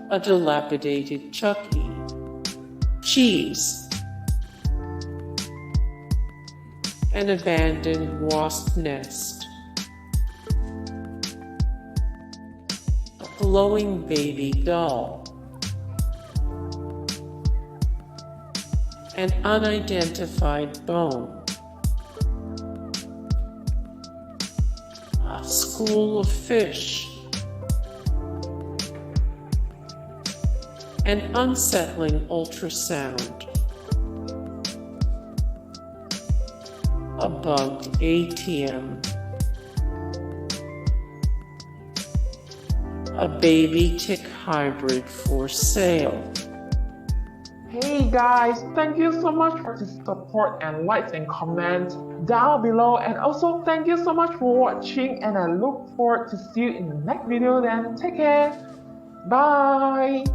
a dilapidated Chuck E. Cheese, an abandoned wasp nest, a glowing baby doll, an unidentified bone, a school of fish, an unsettling ultrasound, a bugged ATM, a baby tick hybrid for sale. Hey guys, thank you so much for the support and likes and comments down below, and also thank you so much for watching, and I look forward to see you in the next video. Then take care, bye.